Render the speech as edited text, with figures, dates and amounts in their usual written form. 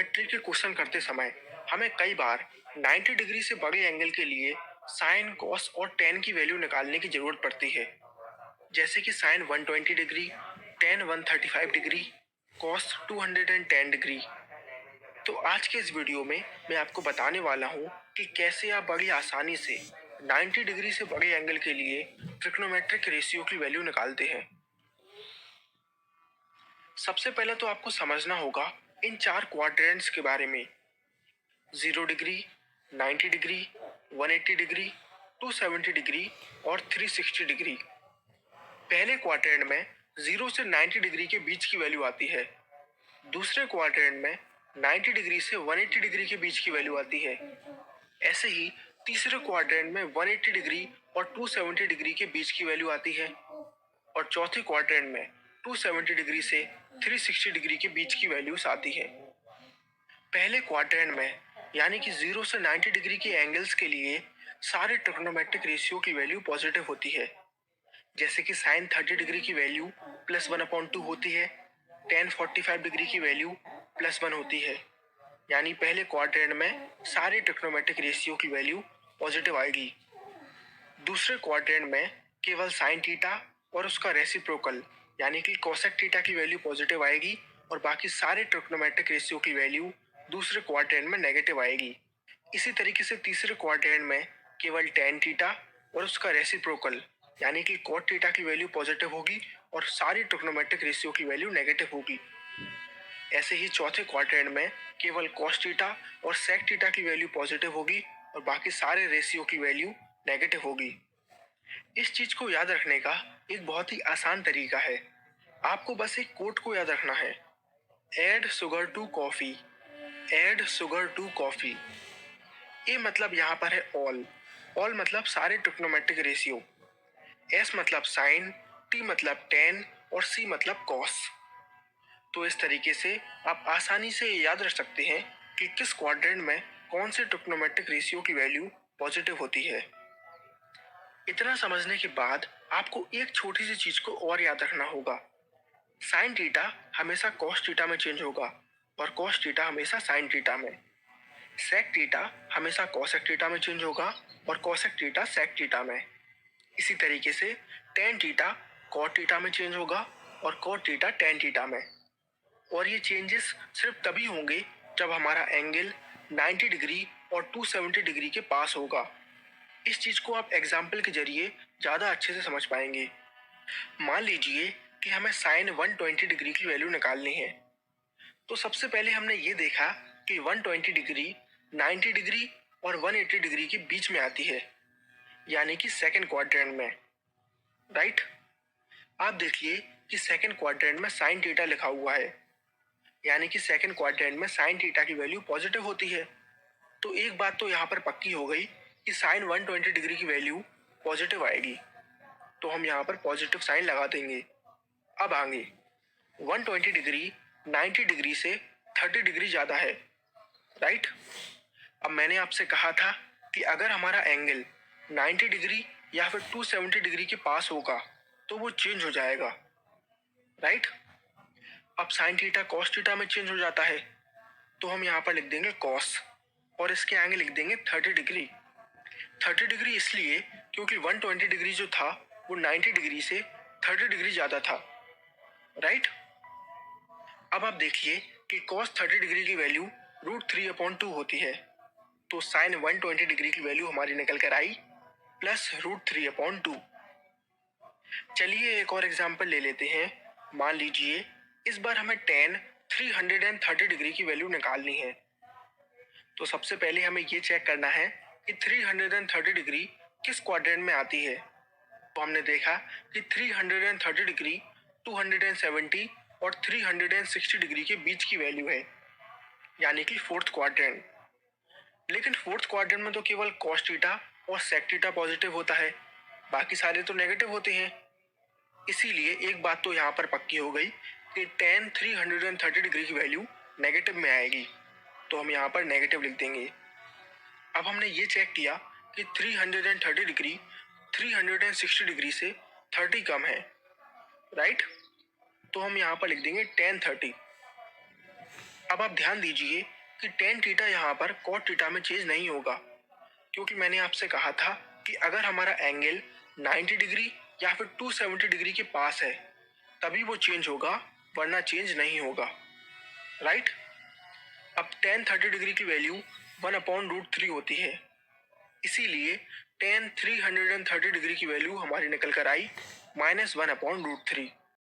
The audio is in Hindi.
ट्रिग्नोमेट्री के क्वेश्चन करते समय हमें कई बार 90 डिग्री से बड़े एंगल के लिए साइन, कॉस और टेन की वैल्यू निकालने की जरूरत पड़ती है। जैसे कि sine 120 degree, tan 135 degree, cos 210 degree. तो आज के इस वीडियो में मैं आपको बताने वाला हूँ कि कैसे आप बड़ी आसानी से 90 डिग्री से बड़े एंगल के लिए ट्रिग्नोमेट्रिक रेशियो की वैल्यू निकालते हैं। सबसे पहले तो आपको समझना होगा इन चार क्वाड्रेंट्स के बारे में: 0 डिग्री, 90 डिग्री, 180 डिग्री, 270 डिग्री और 360 डिग्री। पहले क्वाड्रेंट में 0 से 90 डिग्री के बीच की वैल्यू आती है। दूसरे क्वाड्रेंट में 90 डिग्री से 180 डिग्री के बीच की वैल्यू आती है। ऐसे ही तीसरे क्वाड्रेंट में 180 डिग्री और 270 डिग्री के बीच की वैल्यू आती है और चौथे क्वाड्रेंट में 270 डिग्री से 360 डिग्री के बीच की वैल्यूज आती है। पहले क्वाड्रेंट में यानी कि 0 से 90 डिग्री के एंगल्स के लिए सारे ट्रिग्नोमेट्रिक रेशियो की वैल्यू पॉजिटिव होती है। जैसे कि साइन 30 डिग्री की वैल्यू +1/2 होती है, टेन 45 डिग्री की वैल्यू +1 होती है। यानी पहले क्वाड्रेंट में सारे ट्रिग्नोमेट्रिक रेशियो की वैल्यू पॉजिटिव आएगी। दूसरे क्वाड्रेंट में केवल साइन थीटा और उसका रेसिप्रोकल यानी कि कोसेक थीटा की वैल्यू पॉजिटिव आएगी और बाकी सारे ट्रिग्नोमेट्रिक रेशियो की वैल्यू दूसरे क्वाड्रेंट में नेगेटिव आएगी। इसी तरीके से तीसरे क्वाड्रेंट में केवल टेन थीटा और उसका रेसिप्रोकल यानी कि कॉट थीटा की वैल्यू पॉजिटिव होगी और सारी ट्रिग्नोमेट्रिक रेशियो की वैल्यू नेगेटिव होगी। ऐसे ही चौथे क्वाड्रेंट में केवल कॉस थीटा और सेक थीटा की वैल्यू पॉजिटिव होगी और बाकी सारे रेशियो की वैल्यू नेगेटिव होगी। इस चीज को याद रखने का एक बहुत ही आसान तरीका है। आपको बस एक कोट को याद रखना है: add sugar to coffee, add sugar to coffee. A मतलब यहाँ पर है ऑल, ऑल मतलब सारे ट्रिग्नोमेट्रिक रेशियो, एस मतलब साइन, टी मतलब टेन और सी मतलब कॉस। तो इस तरीके से आप आसानी से याद रख सकते हैं कि किस क्वाड्रेंट में कौन से ट्रिग्नोमेट्रिक रेशियो की वैल्यू पॉजिटिव होती है। इतना समझने के बाद आपको एक छोटी सी चीज को और याद रखना होगा: साइन थीटा हमेशा कॉस थीटा में चेंज होगा और कॉस थीटा हमेशा साइन थीटा में। सेक थीटा हमेशा कोसेक थीटा में चेंज होगा और कोसेक थीटा सेक थीटा में। इसी तरीके से टेन थीटा कॉट थीटा में चेंज होगा और कॉट थीटा टेन थीटा में। और ये चेंजेस सिर्फ तभी होंगे जब हमारा एंगल 90 डिग्री और 270 डिग्री के पास होगा। इस चीज को आप एग्जाम्पल के जरिए ज़्यादा अच्छे से समझ पाएंगे। मान लीजिए कि हमें साइन 120 डिग्री की वैल्यू निकालनी है। तो सबसे पहले हमने ये देखा कि 120 डिग्री 90 डिग्री और 180 डिग्री के बीच में आती है, यानी कि सेकंड क्वाड्रेंट में, राइट। आप देखिए कि सेकंड क्वाड्रेंट में साइन थीटा लिखा हुआ है, यानी कि सेकंड क्वाड्रेंट में साइन थीटा की वैल्यू पॉजिटिव होती है। तो एक बात तो यहाँ पर पक्की हो गई कि साइन 120 डिग्री की वैल्यू पॉजिटिव आएगी, तो हम यहाँ पर पॉजिटिव साइन लगा देंगे। अब आगे 120 डिग्री 90 डिग्री से 30 डिग्री ज़्यादा है, राइट। अब मैंने आपसे कहा था कि अगर हमारा एंगल 90 डिग्री या फिर 270 डिग्री के पास होगा तो वो चेंज हो जाएगा, राइट। अब साइन थीटा कॉस थीटा में चेंज हो जाता है, तो हम यहाँ पर लिख देंगे कॉस और इसके आगे लिख देंगे 30 डिग्री। 30 डिग्री इसलिए क्योंकि 120 डिग्री जो था वो 90 डिग्री से 30 डिग्री ज़्यादा था, राइट। अब आप देखिए कि cos 30 डिग्री की वैल्यू √3/2 होती है, तो साइन 120 डिग्री की वैल्यू हमारी निकल कर आई +√3/2। चलिए एक और एग्जांपल ले लेते हैं। मान लीजिए इस बार हमें टेन 330 डिग्री की वैल्यू निकालनी है। तो सबसे पहले हमें ये चेक करना है कि 330 डिग्री किस क्वाड्रेंट में आती है। तो हमने देखा कि 330 डिग्री 270 और 360 डिग्री के बीच की वैल्यू है, यानी कि फोर्थ क्वाड्रेंट। लेकिन फोर्थ क्वाड्रेंट में तो केवल कॉस थीटा और सेक थीटा पॉजिटिव होता है, बाकी सारे तो नेगेटिव होते हैं। इसीलिए एक बात तो यहाँ पर पक्की हो गई कि टेन 330 डिग्री की वैल्यू नेगेटिव में आएगी, तो हम यहाँ पर नेगेटिव लिख देंगे। अब हमने ये चेक किया कि 330 डिग्री 360 डिग्री से 30 कम है, राइट। तो हम यहाँ पर लिख देंगे टेन 30। अब आप ध्यान दीजिए कि टेन थीटा यहाँ पर कॉट थीटा में चेंज नहीं होगा, क्योंकि मैंने आपसे कहा था कि अगर हमारा एंगल 90 डिग्री या फिर 270 डिग्री के पास है तभी वो चेंज होगा, वरना चेंज नहीं होगा, राइट। अब टेन 30 डिग्री की वैल्यू 1/√3 होती है, इसीलिए टेन 330 डिग्री की वैल्यू हमारी निकल कर आई -1/√3।